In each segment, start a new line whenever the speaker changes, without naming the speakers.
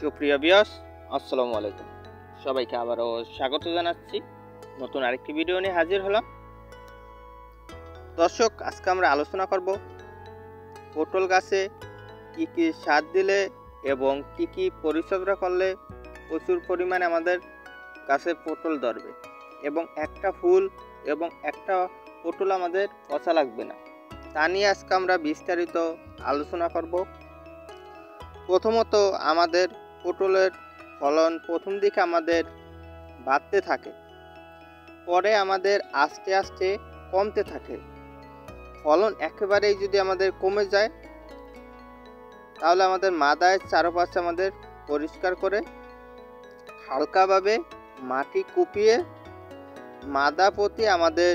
সুপ্রিয় ভিউয়ার্স, আসসালামু আলাইকুম। সবাইকে আবারও স্বাগত জানাচ্ছি। নতুন আরেকটি ভিডিও নিয়ে হাজির হলাম। দর্শক, আজকে আমরা আলোচনা করব পটল গাছে কি কি সার দিলে এবং কি কি পরিচর্যা করলে প্রচুর পরিমাণে আমাদের গাছে পটল ধরবে এবং একটা ফুল এবং একটা পটল আমাদের পচা লাগবে না, তা নিয়ে আজকে আমরা বিস্তারিত আলোচনা করব। প্রথমত, আমাদের পটলের ফলন প্রথম দিকে আমাদের বাড়তে থাকে, পরে আমাদের আস্তে আস্তে কমতে থাকে। ফলন একেবারেই যদি আমাদের কমে যায়, তাহলে আমাদের মাদায় চারপাশে আমাদের পরিষ্কার করে হালকাভাবে মাটি কুপিয়ে মাদা প্রতি আমাদের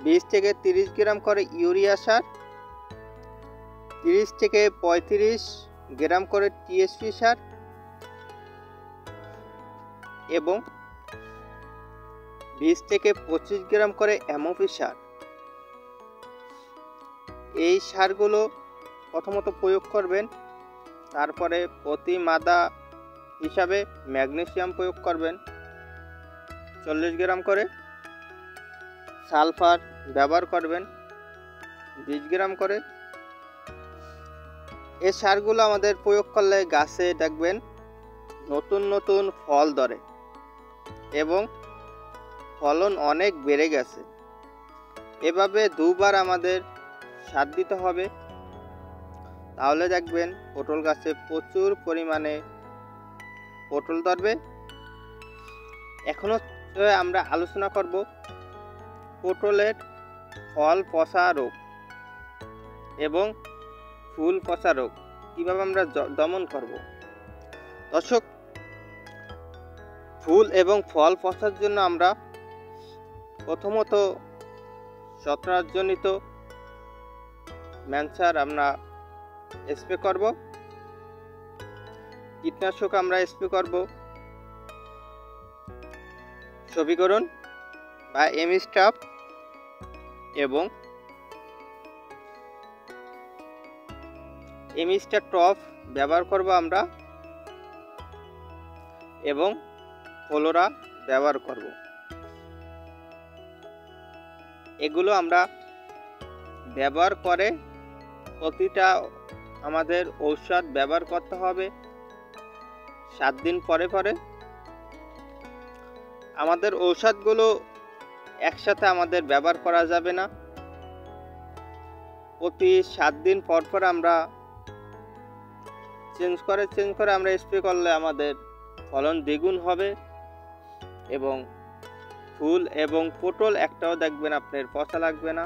20 থেকে 30 গ্রাম করে ইউরিয়া সার, 30 থেকে 35 গ্রাম করে টিএসপি সার এবং 20 থেকে 25 গ্রাম করে এমওপি সার, এই সারগুলো প্রথমত প্রয়োগ করবেন। তারপরে প্রতি মাদা হিসাবে ম্যাগনেসিয়াম প্রয়োগ করবেন 40 গ্রাম করে, সালফার ব্যবহার করবেন 20 গ্রাম করে। এই সারগুলো আমাদের প্রয়োগ করলে গাছে দেখবেন নতুন নতুন ফল ধরে এবং ফলন অনেক বেড়ে গেছে। এভাবে দুবার আমাদের সার দিতে হবে, তাহলে দেখবেন পটল গাছে প্রচুর পরিমাণে পটল ধরবে। এখন আমরা আলোচনা করব পটলের ফল পচা রোগ এবং ফুল পচা রোগ কীভাবে আমরা দমন করব। দর্শক, ফুল এবং ফল পচার জন্য আমরা প্রথমত ছত্রাকজনিত ম্যানসার আমরা স্প্রে করব, কীটনাশক আমরা স্প্রে করব সবিকরণ বা এমিস্টাপ এবং এমিস্টার টপ ব্যবহার করব আমরা এবং ফ্লোরা ব্যবহার করব। এগুলো আমরা ব্যবহার করে প্রতিটা আমাদের ঔষধ ব্যবহার করতে হবে 7 দিন পরে পরে। আমাদের ঔষধগুলো একসাথে আমাদের ব্যবহার করা যাবে না, প্রতি 7 দিন পর পর আমরা চেঞ্জ করে আমরা স্প্রে করলে আমাদের ফলন দ্বিগুণ হবে এবং ফুল এবং পটল একটাও দেখবেন আপনার পচা লাগবে না।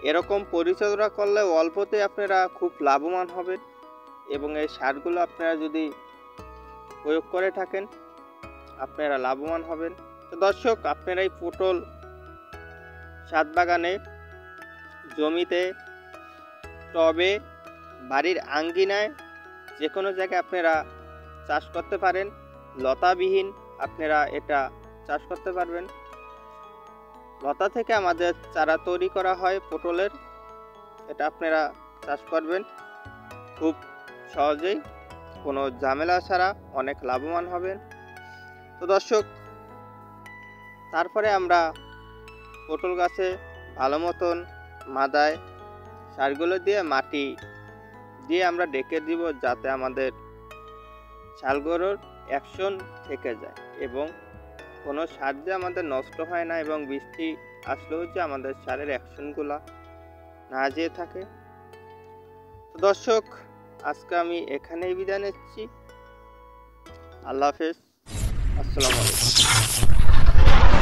এরকম পরিচর্যা করলে অল্পতে আপনারা খুব লাভবান হবেন এবং এই সারগুলো আপনারা যদি প্রয়োগ করে থাকেন আপনারা লাভবান হবেন। তো দর্শক, আপনারা এই পটল ছাদ বাগানে, জমিতে, টবে, বাড়ির আঙ্গিনায় যে কোনো জায়গায় আপনারা চাষ করতে পারেন। লতাবিহীন আপনারা এটা চাষ করতে পারবেন। লতা থেকে আমাদের চারা তৈরি করা হয় পটলের, এটা আপনারা চাষ করবেন খুব সহজেই, কোনো ঝামেলা ছাড়া অনেক লাভবান হবেন। তো দর্শক, তারপরে আমরা পটল গাছে ভালো মতন মাদায় সারগুলো দিয়ে মাটি দিয়ে আমরা ডেকে দিব, যাতে আমাদের ছালগুলোর অ্যাকশন থেকে যায় এবং কোনো সার যে আমাদের নষ্ট হয় না এবং বৃষ্টি আসলেও যে আমাদের সারের অ্যাকশনগুলো না যেয়ে থাকে। তো দর্শক, আজকে আমি এখানেই বিদায় নিচ্ছি। আল্লাহ হাফেজ, আসসালামু আলাইকুম।